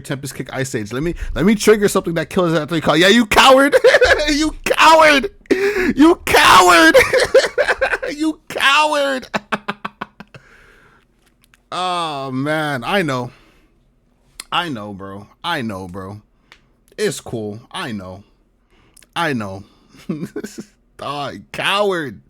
Tempest Kick Ice Age. Let me trigger something that kills that 3 card. Yeah, you coward! You coward! You coward! You coward! Oh man, I know, bro. I know, bro. It's cool. I know. Dog, coward.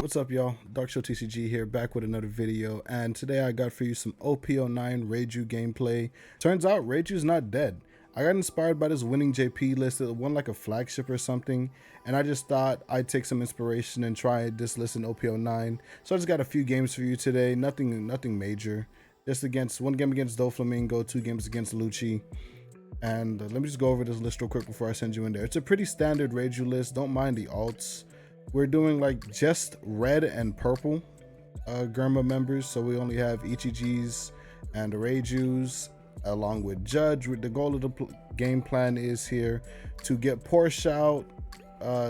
What's up, y'all? Dark Show TCG here, back with another video, and today I got for you some OP09 Reiju gameplay. Turns out Reiju's not dead. I got inspired by this winning JP list. It won like a flagship or something, and I just thought I'd take some inspiration and try this list in OP09. So I just got a few games for you today. Nothing major. Just one game against Doflamingo, 2 games against Lucci. And let me just go over this list real quick before I send you in there. It's a pretty standard Reiju list. Don't mind the alts. We're doing like just red and purple Germa members. So we only have Ichijis and Reijus, along with Judge. The goal of the game plan is here to get Porsche out,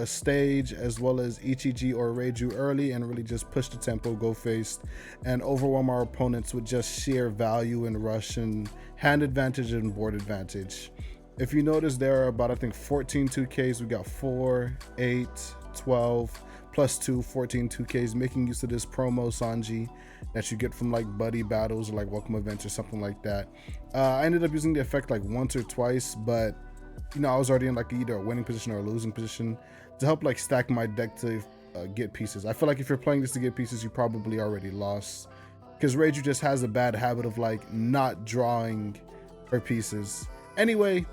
stage, as well as Ichiji or Reiju early, and really just push the tempo, go faced, and overwhelm our opponents with just sheer value and rush and hand advantage and board advantage. If you notice, there are about, I think, 14 2Ks. We got 4, 8, 12 plus 2, 14 2Ks, making use of this promo Sanji that you get from like buddy battles or like welcome events or something like that. I ended up using the effect like once or twice, but you know, I was already in like either a winning position or a losing position to help like stack my deck to get pieces. I feel like if you're playing this to get pieces, you probably already lost, because Reiju just has a bad habit of like not drawing her pieces. Anyway,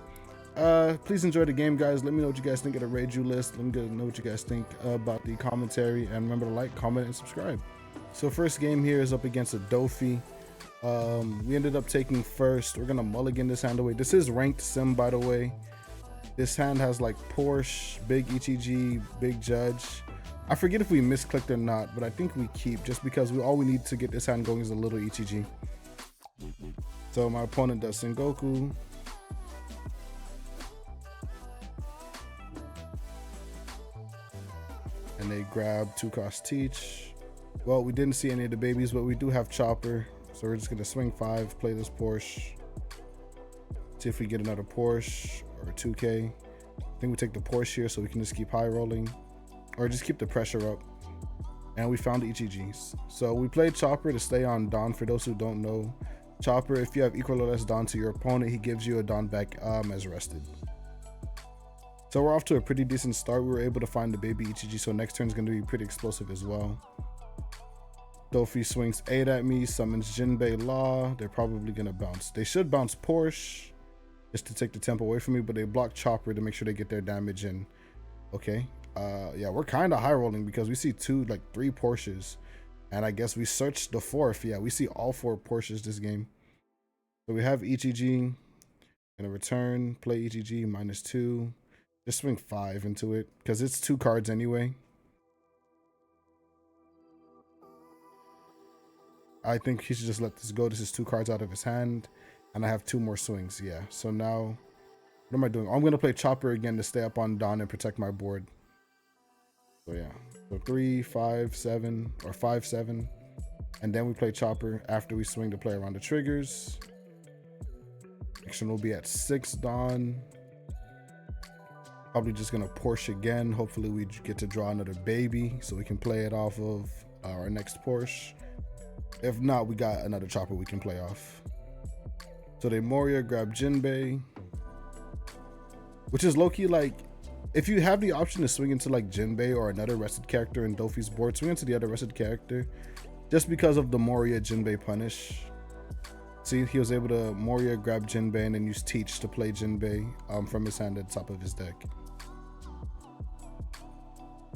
please enjoy the game, guys. Let me know what you guys think of the Reiju list. Let me know what you guys think about the commentary, and remember to like, comment, and subscribe. So first game here is up against a Dofi. We ended up taking first. We're gonna mulligan this hand away. This is ranked sim, by the way. This hand has like Porsche, big Ichiji, big Judge. I forget if we misclicked or not, but I think we keep, just because all we need to get this hand going is a little Ichiji. So my opponent does Sengoku. And they grab 2-cost Teach. Well, we didn't see any of the babies, but we do have Chopper. So we're just gonna swing 5, play this Porsche. See if we get another Porsche or a 2K. I think we take the Porsche here so we can just keep high rolling, or just keep the pressure up. And we found the Ichijis. So we played Chopper to stay on Dawn. For those who don't know, Chopper, if you have equal or less Dawn to your opponent, he gives you a Dawn back as rested. So we're off to a pretty decent start. We were able to find the baby Ichiji, so next turn is going to be pretty explosive as well. Dofi swings 8 at me, summons Jinbei Law. They're probably going to bounce. They should bounce Porsche just to take the tempo away from me, but they block Chopper to make sure they get their damage in. Okay. Yeah, we're kind of high rolling because we see 3 Porsches, and I guess we searched the 4th. Yeah, we see all 4 Porsches this game. So we have Ichiji. Gonna return, play Ichiji, -2. Just swing 5 into it because it's 2 cards anyway. I think he should just let this go. This is 2 cards out of his hand, and I have 2 more swings. Yeah, so now what am I doing? I'm gonna play Chopper again to stay up on Dawn and protect my board. So yeah, so 3, 5, 7, or 5, 7, and then we play Chopper after we swing to play around the triggers. Action will be at 6 Dawn. Probably just gonna Porsche again. Hopefully we get to draw another baby so we can play it off of our next Porsche. If not, we got another Chopper we can play off. So they Moria, grab Jinbei, which is low-key like, if you have the option to swing into like Jinbei or another rested character in Dofi's board, swing into the other rested character just because of the Moria Jinbei punish. See, he was able to Moria, grab Jinbei, and then use Teach to play Jinbei from his hand at the top of his deck.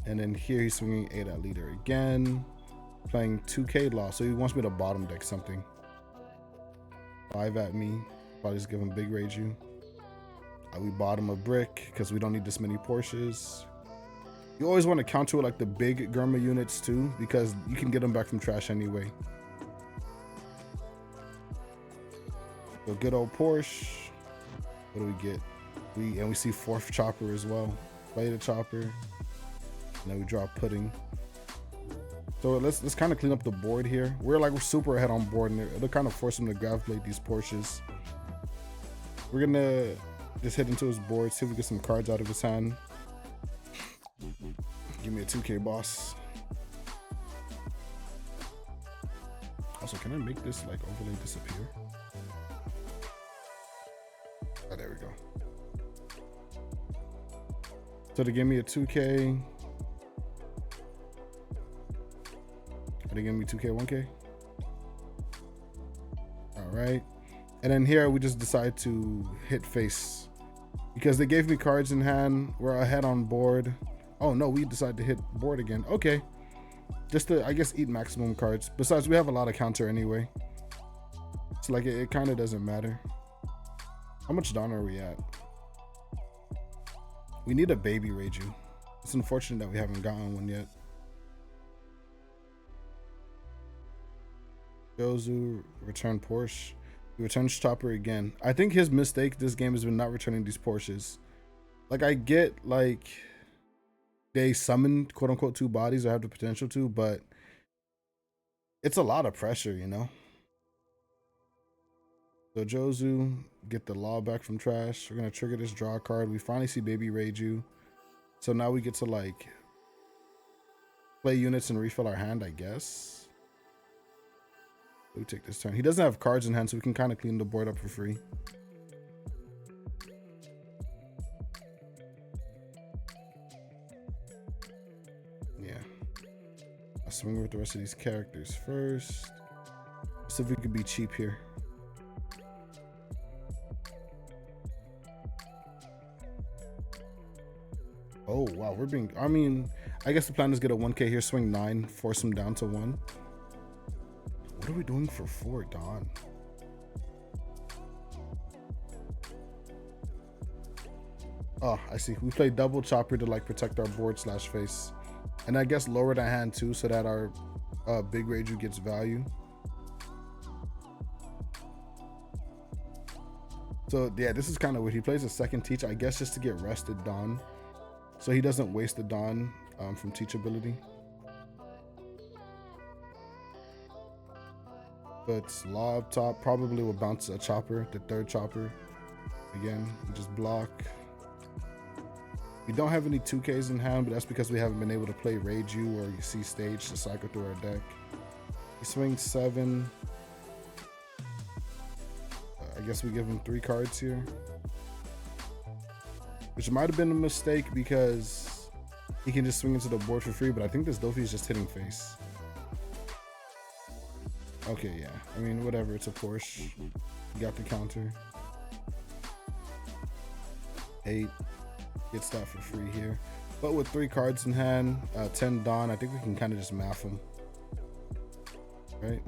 And then here he's swinging 8 at leader again, playing 2K Law. So he wants me to bottom deck something. 5 at me, probably just give him big Reiju. We bottom a brick because we don't need this many Porsches. You always want to counter with like the big Germa units too, because you can get them back from trash anyway. So good old Porsche. What do we get? We see 4th Chopper as well. Play the Chopper. And then we draw Pudding. So let's kind of clean up the board here. We're super ahead on board, and it'll kind of force him to grab blade these Porsches. We're gonna just hit into his board, see if we get some cards out of his hand. Give me a 2K, boss. Also, can I make this like overlay disappear? Oh, there we go. So to give me a 2K. They give me 2K, 1K. All right. And then here we just decide to hit face because they gave me cards in hand. We're ahead on board. Oh no, we decided to hit board again. Okay. Just to, I guess, eat maximum cards. Besides, we have a lot of counter anyway. It's like it kind of doesn't matter. How much down are we at? We need a baby Reiju. It's unfortunate that we haven't gotten one yet. Jozu, return Porsche. He returns Chopper again. I think his mistake this game has been not returning these Porsches. Like, I get, like, they summoned, quote unquote, 2 bodies or have the potential to, but it's a lot of pressure, you know? So Jozu, get the law back from trash. We're going to trigger this draw card. We finally see baby Reiju. So now we get to, like, play units and refill our hand, I guess. We take this turn. He doesn't have cards in hand, so we can kind of clean the board up for free. Yeah. I'll swing with the rest of these characters first. See if we could be cheap here. Oh, wow. We're being... I mean, I guess the plan is get a 1K here, swing 9, force him down to 1. What are we doing for 4, Don? Oh, I see. We play double Chopper to like protect our board slash face. And I guess lower the hand too so that our big Reiju gets value. So yeah, this is kind of weird. He plays a second teach, I guess just to get rested Dawn. So he doesn't waste the Dawn from teachability. But law up top probably will bounce a Chopper, the 3rd Chopper. Again, just block. We don't have any 2Ks in hand, but that's because we haven't been able to play Reiju or see stage to cycle through our deck. He swings 7. I guess we give him 3 cards here. Which might have been a mistake because he can just swing into the board for free, but I think this Dofi is just hitting face. Okay, yeah. I mean, whatever. It's a Porsche. Got the counter. 8. Gets that for free here. But with 3 cards in hand, 10 Dawn, I think we can kind of just math him. Right?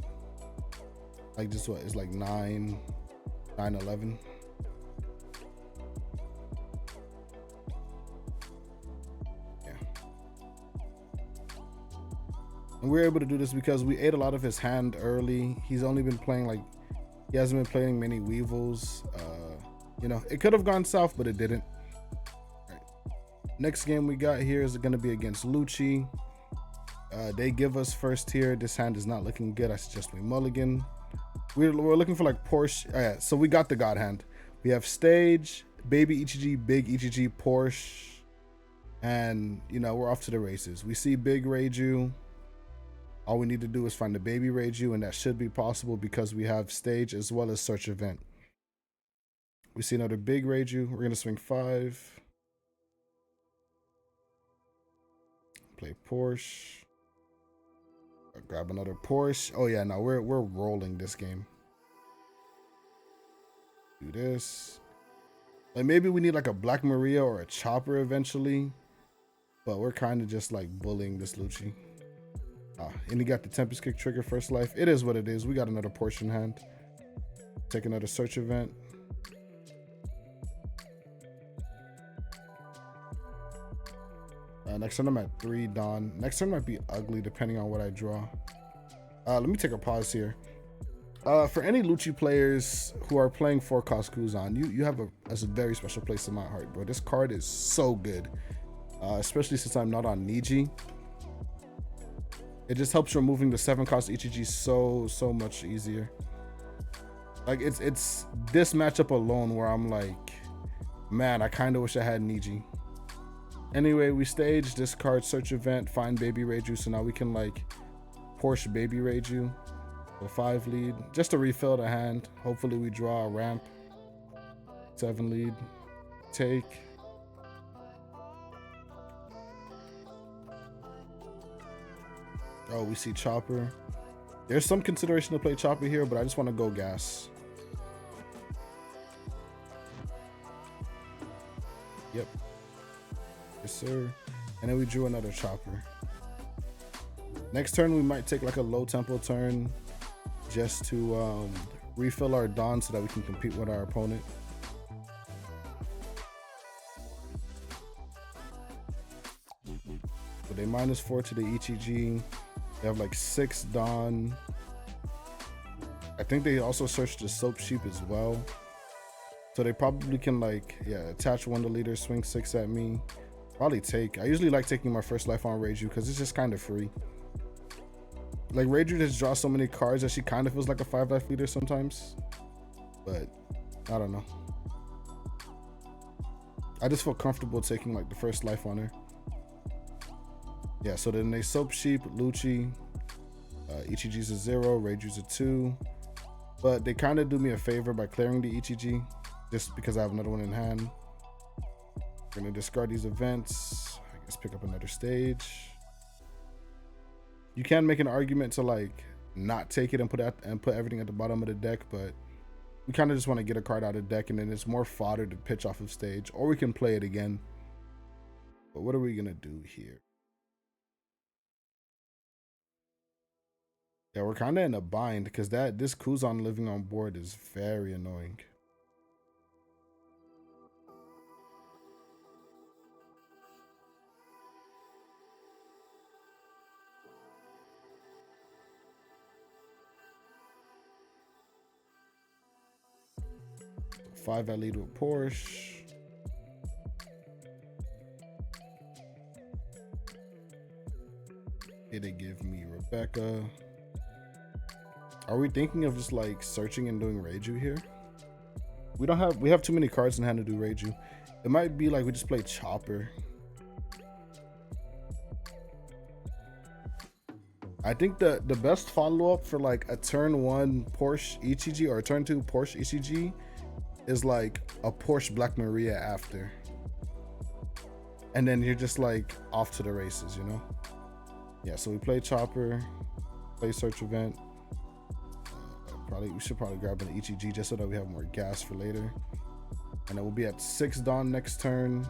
Like, just what? It's like 9, 11. And we're able to do this because we ate a lot of his hand early. He's only been playing like, he hasn't been playing many Weevils. You know, it could have gone south, but it didn't. Right. Next game we got here is going to be against Lucci. They give us first here. This hand is not looking good. I suggest we mulligan. We're looking for like Porsche. So we got the God hand. We have stage, baby Ichiji, big Ichiji, Porsche. And, you know, we're off to the races. We see big Reiju. All we need to do is find the baby Reiju, and that should be possible because we have stage as well as search event. We see another big Reiju. We're going to swing 5. Play Porsche. Grab another Porsche. Oh yeah, no, we're rolling this game. Do this. Like maybe we need like a Black Maria or a Chopper eventually. But we're kind of just like bullying this Lucci. And he got the Tempest Kick trigger first life. It is what it is. We got another Porsche in hand. Take another search event. Next turn I'm at 3 Dawn. Next turn might be ugly depending on what I draw. Let me take a pause here. For any Lucci players who are playing 4-cost Kuzan, you have a very special place in my heart, bro. This card is so good. Especially since I'm not on Niji. It just helps removing the 7-cost Ichiji so much easier. Like it's this matchup alone where I'm like, man, I kind of wish I had Niji. Anyway, we stage, discard, search event, find baby Reiju. So now we can like Porsche baby Reiju. So 5 lead, just to refill the hand. Hopefully we draw a ramp. 7 lead, take. Oh, we see Chopper. There's some consideration to play Chopper here, but I just want to go gas. Yep. Yes, sir. And then we drew another Chopper. Next turn, we might take like a low tempo turn just to refill our Dawn so that we can compete with our opponent. So they -4 to the Ichiji. They have like 6 Dawn. I think they also searched the Soap Sheep as well. So they probably can like, yeah, attach 1 to leader, swing 6 at me. Probably take. I usually like taking my first life on Reiju because it's just kind of free. Like Reiju just draws so many cards that she kind of feels like a 5-life leader sometimes. But I don't know. I just feel comfortable taking like the first life on her. Yeah, so then they Soap Sheep, Lucci, Ichiji's a 0, Reiju's a 2. But they kind of do me a favor by clearing the Ichiji just because I have another one in hand. We're gonna discard these events. I guess pick up another stage. You can make an argument to like not take it and put everything at the bottom of the deck, but we kind of just want to get a card out of the deck and then it's more fodder to pitch off of stage, or we can play it again. But what are we gonna do here? Yeah, we're kind of in a bind because this Kuzan living on board is very annoying. So 5 I lead with Porsche. It'll give me Rebecca. Are we thinking of just like searching and doing Reiju here? We have too many cards in hand to do Reiju. It might be like we just play Chopper. I think the best follow-up for like a turn 1 Porsche Ichiji or a turn 2 Porsche Ichiji is like a Porsche Black Maria after. And then you're just like off to the races, you know? Yeah, so we play Chopper, play search event. We should probably grab an Ichiji just so that we have more gas for later. And then we'll be at 6 Dawn next turn.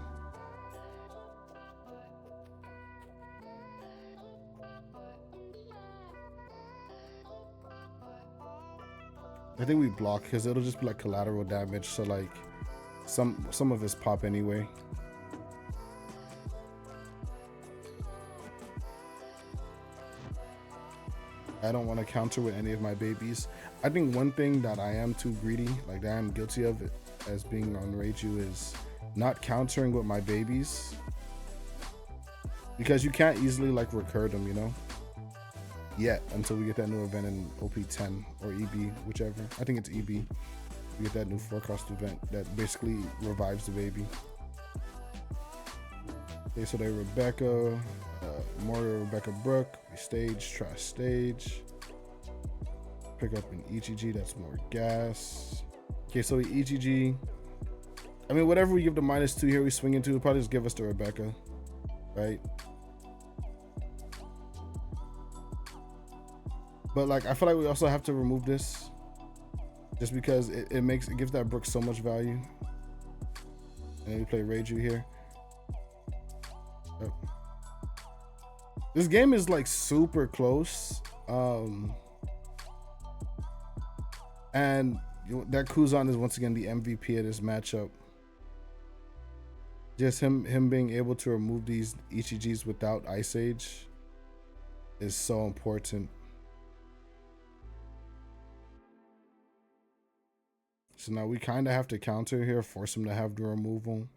I think we block because it'll just be like collateral damage. So like some of his pop anyway. I don't want to counter with any of my babies. I think one thing that I am too greedy, like that I'm guilty of it as being on Reiju, is not countering with my babies. Because you can't easily like recur them, you know? Yet, until we get that new event in OP10 or EB, whichever. I think it's EB. We get that new 4-cost event that basically revives the baby. Okay, so they Rebecca, Moria, Rebecca Brooke. We stage, try stage. Pick up an Ichiji, that's more gas. Okay, so Ichiji. I mean, whatever we give the -2 here, we swing into, it'll probably just give us the Rebecca, right? But like, I feel like we also have to remove this just because it gives that Brooke so much value. And then we play Reiju here. Oh. This game is like super close. And that Kuzan is once again the MVP of this matchup. Just him being able to remove these Ichijis without Ice Age is so important. So now we kind of have to counter here, force him to have the removal.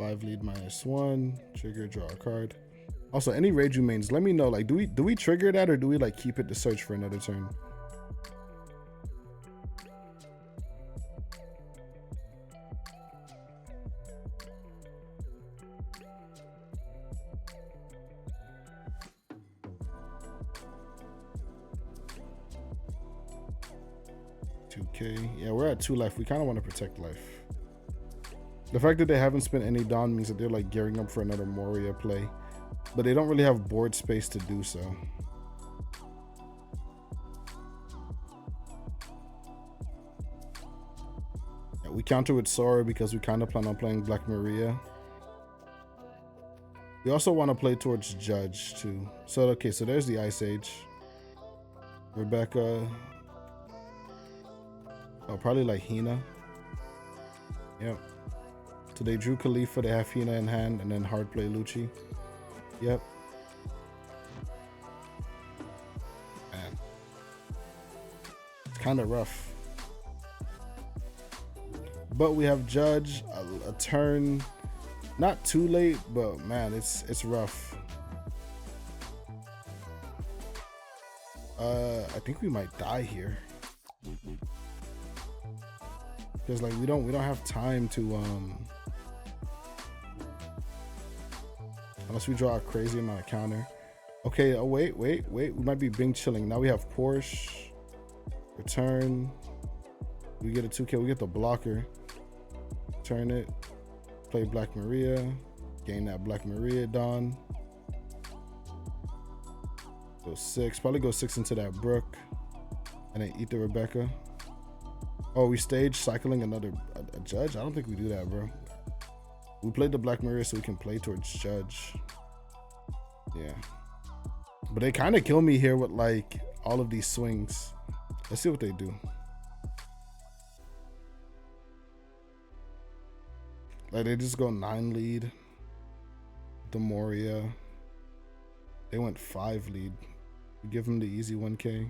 5 lead -1. Trigger, draw a card. Also, any Reiju mains, let me know. Like, do we trigger that, or do we like keep it to search for another turn? Yeah, we're at 2 life. We kind of want to protect life. The fact that they haven't spent any Dawn means that they're like gearing up for another Moria play, but they don't really have board space to do so. Yeah, we counter with Sora because we kind of plan on playing Black Maria. We also want to play towards Judge too. So okay, so there's the Ice Age. Rebecca. Oh, probably like Hina. Yep. So they drew Khalifa, they have Hina in hand, and then hard play Lucci. Yep. Man. It's kind of rough. But we have Judge, a turn, not too late, but man, it's rough. I think we might die here. Because like we don't have time to unless we draw a crazy amount of counter. Okay, oh wait, we might be Bing chilling. Now we have Porsche, return, we get a 2K, we get the blocker, turn it, play Black Maria, gain that Black Maria Dawn, go 6, probably go 6 into that Brook, and then eat the Rebecca. Oh, we stage cycling another a Judge? I don't think we do that, bro. We played the Black Maria so we can play towards Judge. Yeah. But they kind of kill me here with like all of these swings. Let's see what they do. Like they just go 9 lead. The Moria. They went 5 lead. We give them the easy 1K.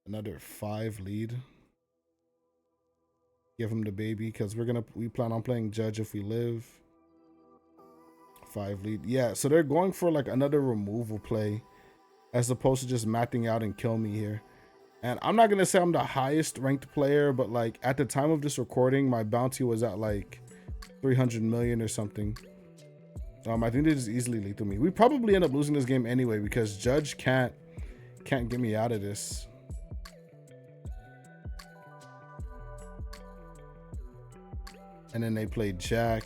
Another 5 lead. Give him the baby because we plan on playing Judge if we live. 5 lead. Yeah, so they're going for like another removal play as opposed to just matting out and kill me here. And I'm not gonna say I'm the highest ranked player, but like at the time of this recording, my bounty was at like 300 million or something. I think they just easily lethal me. We probably end up losing this game anyway because Judge can't get me out of this. And then they played Jack.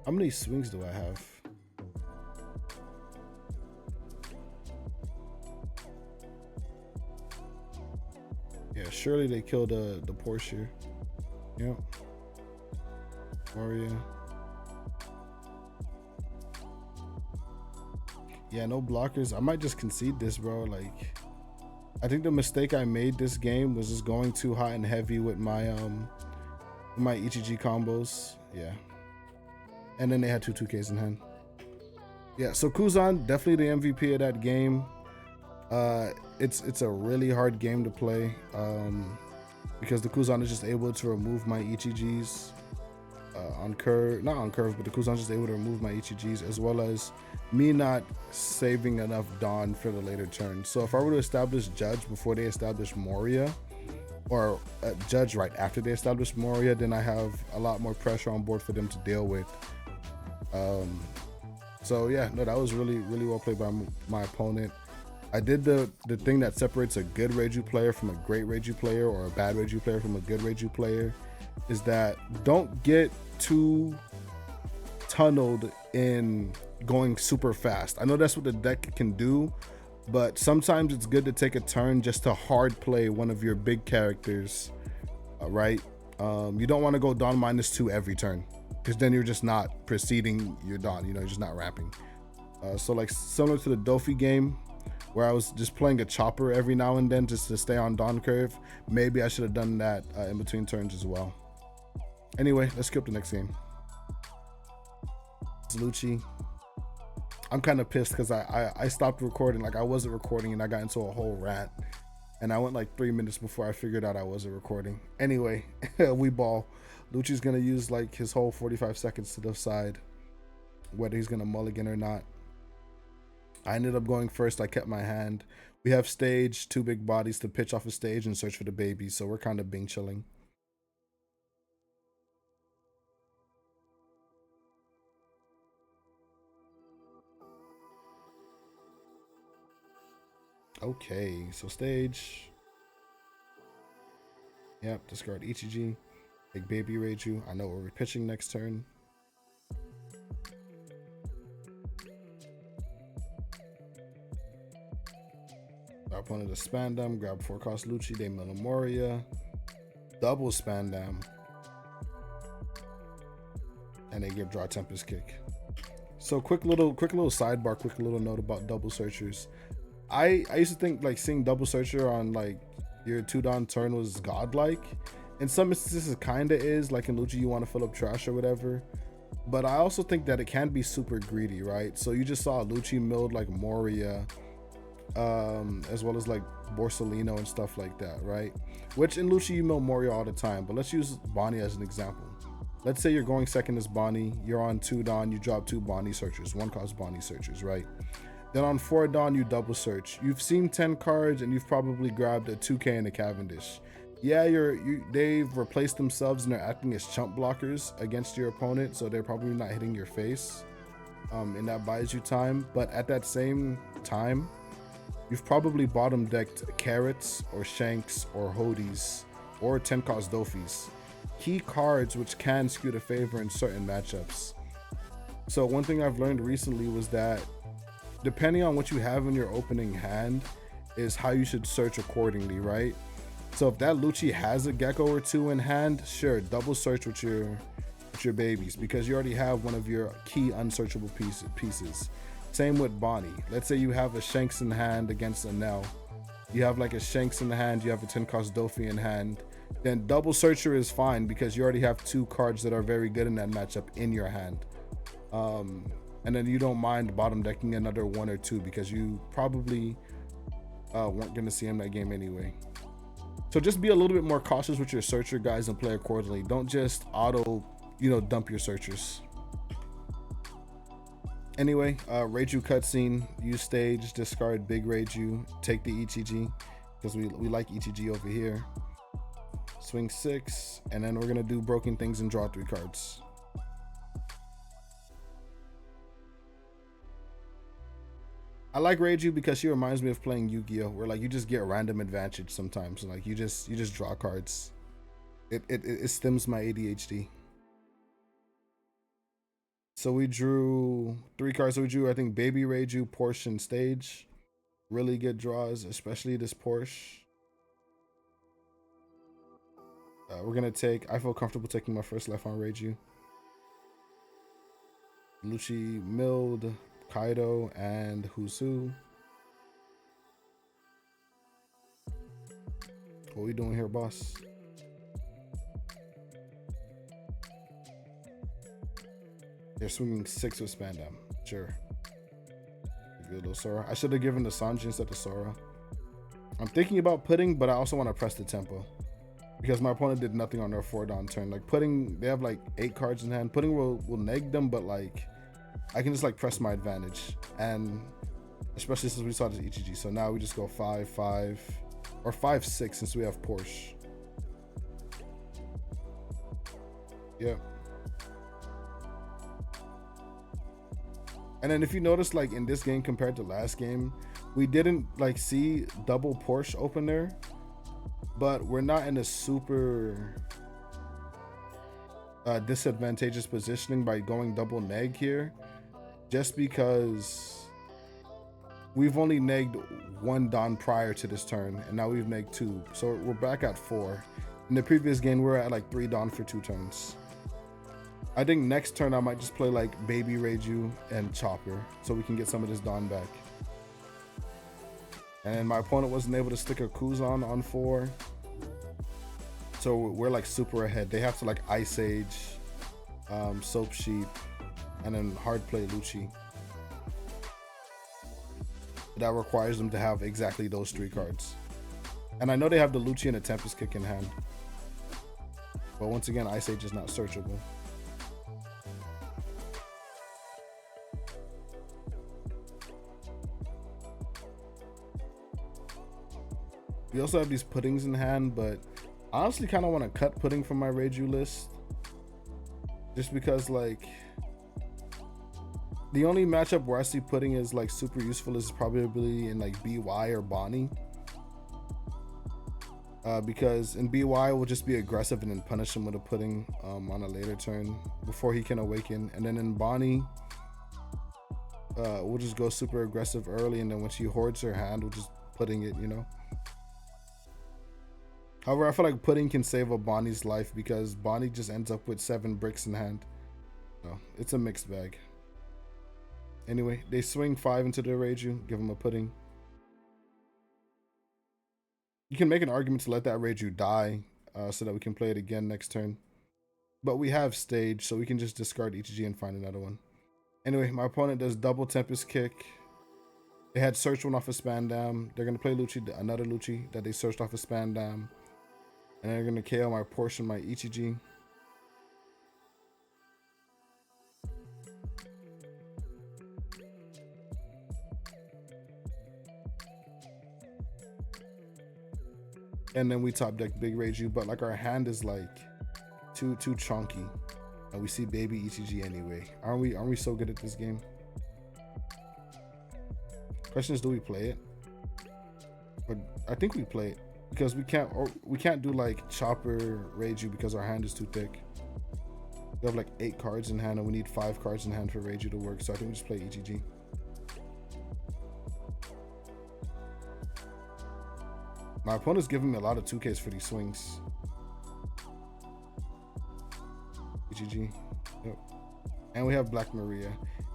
How many swings do I have? Yeah, surely they killed the Porsche. Yep. Moria. Yeah, no blockers. I might just concede this, bro. Like, I think the mistake I made this game was just going too hot and heavy with my Ichiji combos. Yeah. And then they had 2Ks in hand. Yeah, so Kuzan, definitely the MVP of that game. It's a really hard game to play because the Kuzan is just able to remove my Ichijis on curve, not on curve, but the Kuzan is just able to remove my Ichijis, as well as me not saving enough Dawn for the later turn. So if I were to establish Judge before they establish Moria, or Judge right after they establish Moria, then I have a lot more pressure on board for them to deal with. So yeah, no, that was really well played by my opponent. I did the thing that separates a good Reiju player from a great Reiju player, or a bad Reiju player from a good Reiju player, is that don't get too tunneled in going super fast. I know that's what the deck can do, but sometimes it's good to take a turn just to hard play one of your big characters, right? You don't want to go Dawn -2 every turn, because then you're just not preceding your Dawn, you know, you're just not ramping. So like similar to the Dofi game, where I was just playing a chopper every now and then just to stay on Dawn curve, maybe I should have done that in between turns as well. Anyway, let's skip the next game. It's Lucci. I'm kind of pissed because I stopped recording. Like I wasn't recording and I got into a whole rant. And I went like 3 minutes before I figured out I wasn't recording. Anyway, we ball. Lucci's gonna use like his whole 45 seconds to decide whether he's gonna mulligan or not. I ended up going first. I kept my hand. We have stage, 2 big bodies to pitch off a stage and search for the baby. So we're kind of being chilling. Okay, so stage. Yep, discard Ichiji. Big baby Reiju. I know what we're pitching next turn. Our opponent is Spandam. Grab 4 cost Lucci. They mill Moria. Double Spandam. And they give draw Tempest Kick. So quick little sidebar, quick little note about double searchers. I used to think like seeing double searcher on like your 2-Don turn was godlike. In some instances it kind of is, like in Lucci you want to fill up trash or whatever, but I also think that it can be super greedy, right? So you just saw Lucci milled like Moria, as well as like Borsalino and stuff like that, right? Which in Lucci you mill Moria all the time, but let's use Bonnie as an example. Let's say you're going second as Bonnie, you're on 2-Don, you drop 2 Bonnie searchers, 1 cost Bonnie searchers, right? Then on 4-Don, you double search. You've seen 10 cards and you've probably grabbed a 2K and a Cavendish. Yeah, they've replaced themselves and they're acting as chump blockers against your opponent, so they're probably not hitting your face, and that buys you time. But at that same time, you've probably bottom decked Carrots or Shanks or Hodies or 10 cost Dofis. Key cards which can skew the favor in certain matchups. So one thing I've learned recently was that depending on what you have in your opening hand is how you should search accordingly, right? So if that Lucci has a Gecko or 2 in hand, sure, double search with your babies because you already have one of your key unsearchable pieces. Same with Bonnie. Let's say you have a Shanks in hand against a Nell. You have like a Shanks in the hand, you have a 10 cost Dofi in hand, then double searcher is fine because you already have 2 cards that are very good in that matchup in your hand. And then you don't mind bottom decking another 1 or 2 because you probably weren't going to see him that game anyway. So just be a little bit more cautious with your searcher, guys, and play accordingly. Don't just auto, dump your searchers. Anyway, Reiju cutscene. Use stage, discard big Reiju, take the Ichiji because we like Ichiji over here. Swing 6, and then we're going to do broken things and draw 3 cards. I like Reiju because she reminds me of playing Yu-Gi-Oh, where like you just get random advantage sometimes, like you just draw cards. It stems my ADHD. So we drew 3 cards. So we drew, I think, Baby Reiju, Porsche, and Stage. Really good draws, especially this Porsche. We're gonna take. I feel comfortable taking my first left on Reiju. Lucci milled Kaido and Husu. What we doing here, boss? They're swinging 6 with Spandam. Sure. Good little Sora. I should have given the Sanji instead of Sora. I'm thinking about putting, but I also want to press the tempo because my opponent did nothing on their 4-Don turn. Like putting, they have like 8 cards in hand. Putting will neg them, but like I can just like press my advantage, and especially since we saw this Ichiji. So now we just go 5-5 or 5-6 since we have Porsche. Yep. And then if you notice, like in this game compared to last game, we didn't like see double Porsche open there, but we're not in a super disadvantageous positioning by going double neg here, just because we've only negged 1 Don prior to this turn, and now we've negged 2, so we're back at 4. In the previous game we were at like 3 Don for 2 turns. I think next turn I might just play like Baby Reiju and Chopper so we can get some of this Don back. And my opponent wasn't able to stick a Kuzan on 4, so we're like super ahead. They have to like Ice Age, Soap Sheep, and then hard play Lucci. that requires them to have exactly those 3 cards. And I know they have the Lucci and the Tempest Kick in hand. But once again, Ice Age is not searchable. We also have these puddings in hand, but I honestly kind of want to cut pudding from my Reiju list. Just because, like, the only matchup where I see pudding is like super useful is probably in like BY or Bonnie. Because in BY we'll just be aggressive and then punish him with a pudding on a later turn before he can awaken. And then in Bonnie, we'll just go super aggressive early, and then when she hoards her hand, we'll just pudding it, you know. However, I feel like pudding can save a Bonnie's life because Bonnie just ends up with 7 bricks in hand. So it's a mixed bag. Anyway, they swing 5 into the Reiju, give him a pudding. You can make an argument to let that Reiju die so that we can play it again next turn. But we have stage, so we can just discard Ichiji and find another one. Anyway, my opponent does double Tempest Kick. They had searched one off of Spandam. They're going to play Lucci, another Lucci that they searched off of Spandam. And they're going to KO my portion, my Ichiji. And then we top deck big Reiju, but like our hand is like too chunky, and we see baby Ichiji anyway. Aren't we so good at this game? Question is, do we play it? But I think we play it because we can't do like chopper Reiju because our hand is too thick. We have like 8 cards in hand and we need 5 cards in hand for Reiju to work, so I think we just play Ichiji. My opponent's giving me a lot of 2Ks for these swings. Ichiji. Yep. And we have Black Maria.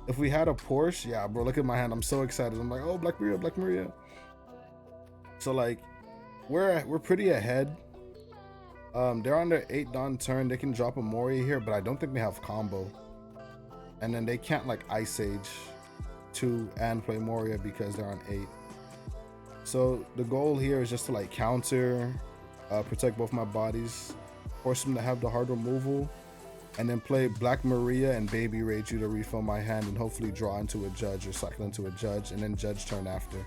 If we had a Porsche, yeah, bro, look at my hand. I'm so excited. I'm like, oh, Black Maria, Black Maria. So like, we're pretty ahead. They're on their 8 Dawn turn. They can drop a Moria here, but I don't think they have combo. And then they can't like Ice Age 2 and play Moria because they're on 8. So the goal here is just to like counter, protect both my bodies, force them to have the hard removal, and then play Black Maria and Baby Reiju to refill my hand and hopefully draw into a judge or cycle into a judge and then judge turn after.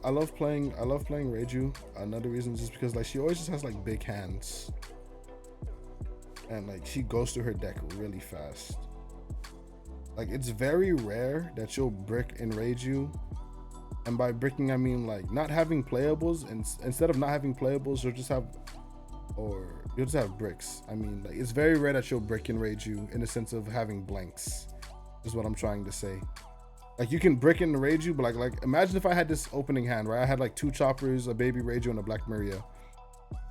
I love playing Reiju. Another reason is just because like she always just has like big hands, and like she goes through her deck really fast. Like it's very rare that you'll brick in Reiju, and by bricking I mean like not having playables, and instead of not having playables you'll just have bricks. I mean like it's very rare that you'll brick in Reiju in the sense of having blanks, is what I'm trying to say. Like you can brick in the Reiju, but like imagine if I had this opening hand, right? I had like 2 choppers, a baby Reiju, and a Black Maria,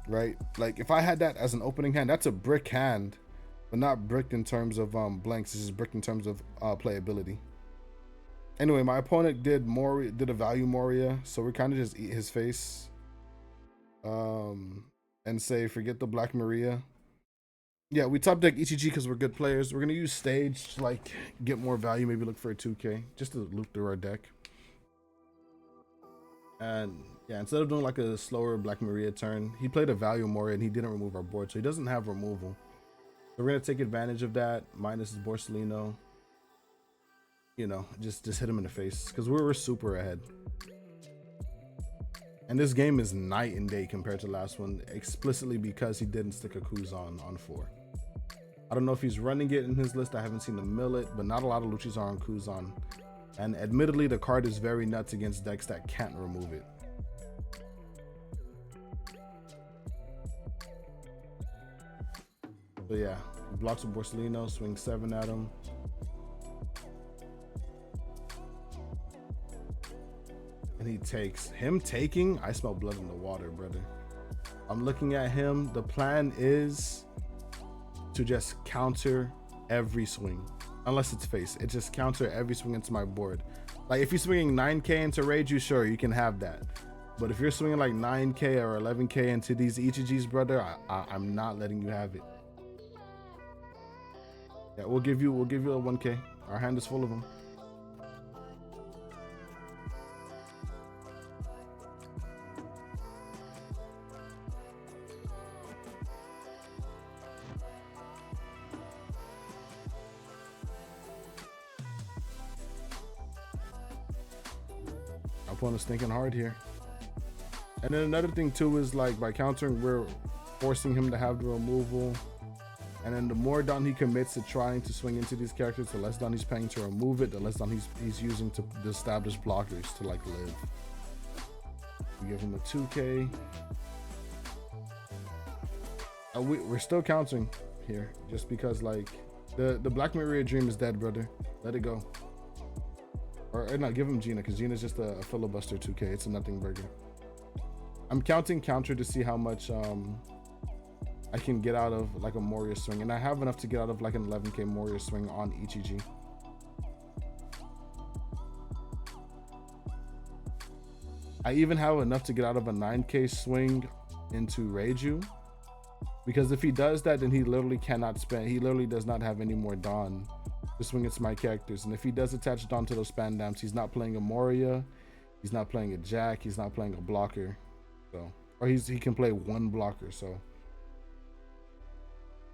right? Like if I had that as an opening hand, that's a brick hand, but not bricked in terms of blanks. This is bricked in terms of playability. Anyway, my opponent did a value Moria, so we kind of just eat his face, and say forget the Black Maria. Yeah, we top deck Ichiji because we're good players. We're gonna use stage to like get more value, maybe look for a 2K just to loop through our deck. And yeah, instead of doing like a slower Black Maria turn, he played a value Moria and he didn't remove our board, so he doesn't have removal. So we're gonna take advantage of that. Minus his Borsellino. You know, just hit him in the face because we're super ahead. And this game is night and day compared to the last one, explicitly because he didn't stick a Kuzan on 4. I don't know if he's running it in his list. I haven't seen him mill it, but not a lot of Luchis are on Kuzan. And admittedly, the card is very nuts against decks that can't remove it. But yeah, blocks with Borsellino, swing 7 at him. And he takes. Him taking, I smell blood in the water, brother. I'm looking at him. The plan is to just counter every swing. unless it's face. It just counter every swing into my board. Like if you're swinging 9k into Reiju, sure, you can have that. But if you're swinging like 9k or 11k into these Ichijis, brother, I'm not letting you have it. Yeah, we'll give you a 1k. Our hand is full of them. Our opponent's thinking hard here. And then another thing too is like by countering, we're forcing him to have the removal. And then the more down he commits to trying to swing into these characters, the less down he's paying to remove it, the less down he's using to establish blockers to like live. We give him a 2k. We're still countering here just because like the Black Maria Dream is dead, brother. Let it go. Or no, give him Gina, because Gina's just a filibuster 2k. It's a nothing burger. I'm counting counter to see how much I can get out of like a Moria swing, and I have enough to get out of like an 11k Moria swing on Ichiji. I even have enough to get out of a 9k swing into Reiju, because if he does that, then he literally cannot spend, he literally does not have any more Dawn to swing into my characters. And if he does attach Dawn to those Spandams, he's not playing a Moria, he's not playing a Jack, he's not playing a blocker, so, or he can play one blocker. So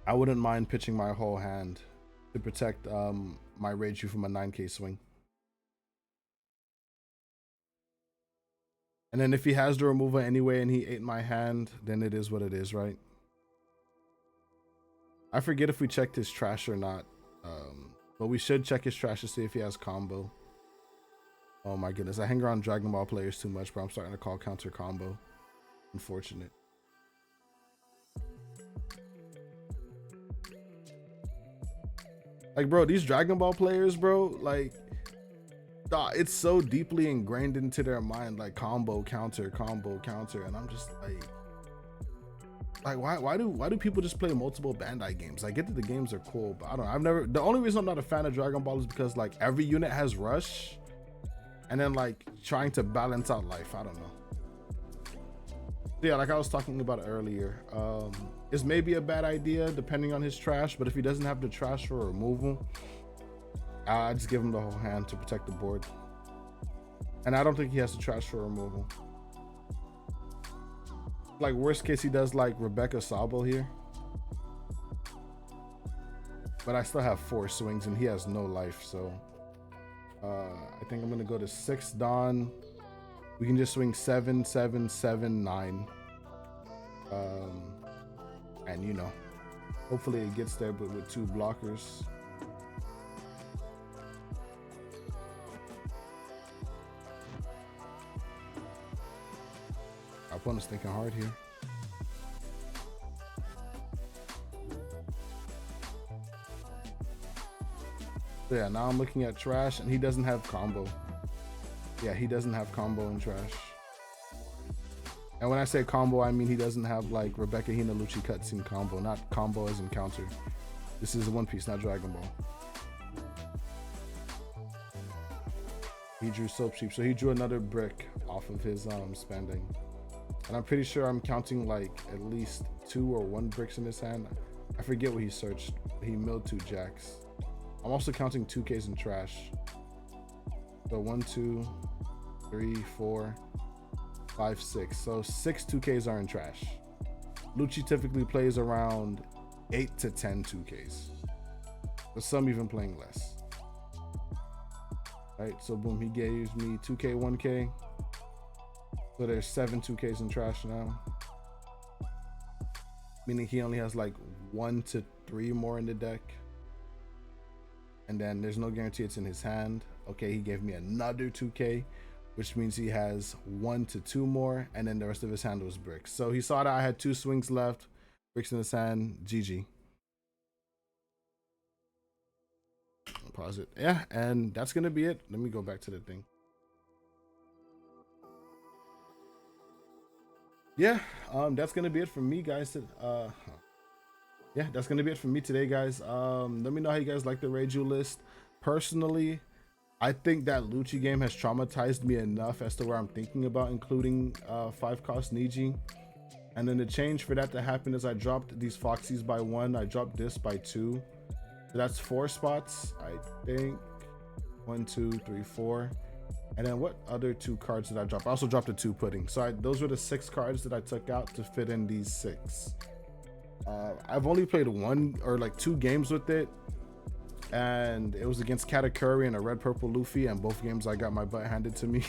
I wouldn't mind pitching my whole hand to protect my Reiju from a 9k swing. And then if he has the removal anyway and he ate my hand, then it is what it is, right? I forget if we checked his trash or not, but we should check his trash to see if he has combo. Oh my goodness, I hang around Dragon Ball players too much, but I'm starting to call counter combo. Unfortunate. Like, bro, these Dragon Ball players, bro, like, it's so deeply ingrained into their mind, like combo counter, and I'm just like why do people just play multiple Bandai games? I get that the games are cool, but I don't know. The only reason I'm not a fan of Dragon Ball is because like every unit has rush, and then like trying to balance out life, I don't know. Yeah, like I was talking about earlier, it's maybe a bad idea depending on his trash, but if he doesn't have the trash for removal, I just give him the whole hand to protect the board. And I don't think he has the trash for removal. Like worst case, he does like Rebecca Sabo here. But I still have 4 swings and he has no life, so I think I'm gonna go to 6 Dawn. We can just swing 7, 7, 7, 9. And you know, hopefully it gets there, but with 2 blockers. Our opponent's thinking hard here. So yeah, now I'm looking at trash and he doesn't have combo. Yeah, he doesn't have combo in trash. And when I say combo, I mean he doesn't have like Rebecca Hinaluchi cutscene combo, not combo as in counter. This is One Piece, not Dragon Ball. He drew Soap Sheep, so he drew another brick off of his spending. And I'm pretty sure I'm counting like at least 2 or 1 bricks in his hand. I forget what he searched. He milled 2 jacks. I'm also counting 2Ks in trash. So 1, 2, 3, 4, 5, 6. So 6 2Ks are in trash. Lucci typically plays around 8 to 10 2Ks. But some even playing less. All right, so boom, he gave me 2K, 1K. So there's 7 2Ks in trash now. Meaning he only has like 1 to 3 more in the deck. And then there's no guarantee it's in his hand. Okay, he gave me another 2K, which means he has 1 to 2 more, and then the rest of his hand was bricks. So he saw that I had 2 swings left, bricks in his hand, GG. Pause it. Yeah, and that's gonna be it. Let me go back to the thing. Yeah, that's gonna be it for me, guys. Yeah, yeah, that's gonna be it for me today, guys. Let me know how you guys like the Reiju list. Personally, I think that Lucci game has traumatized me enough as to where I'm thinking about including 5-cost Niji. And then the change for that to happen is I dropped these Foxies by 1. I dropped this by 2. So that's 4 spots, I think. 1, 2, 3, 4. And then what other 2 cards did I drop? I also dropped a 2 pudding. So those were the 6 cards that I took out to fit in these 6. I've only played 1 or like 2 games with it. And it was against Katakuri and a red purple Luffy. And both games I got my butt handed to me.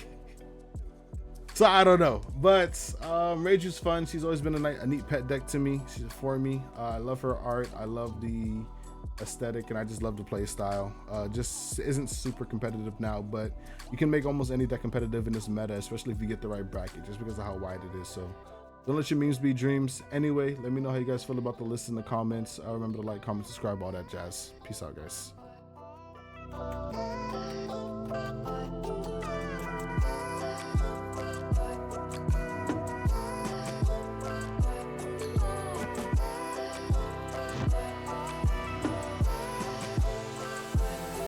So I don't know, but Reiju's fun. She's always been a neat pet deck to me. She's for me. I love her art. I love the aesthetic, and I just love the play style. Just isn't super competitive now, but you can make almost any deck competitive in this meta, especially if you get the right bracket, just because of how wide it is. So don't let your memes be dreams. Anyway, let me know how you guys feel about the list in the comments. Remember to like, comment, subscribe, all that jazz. Peace out, guys.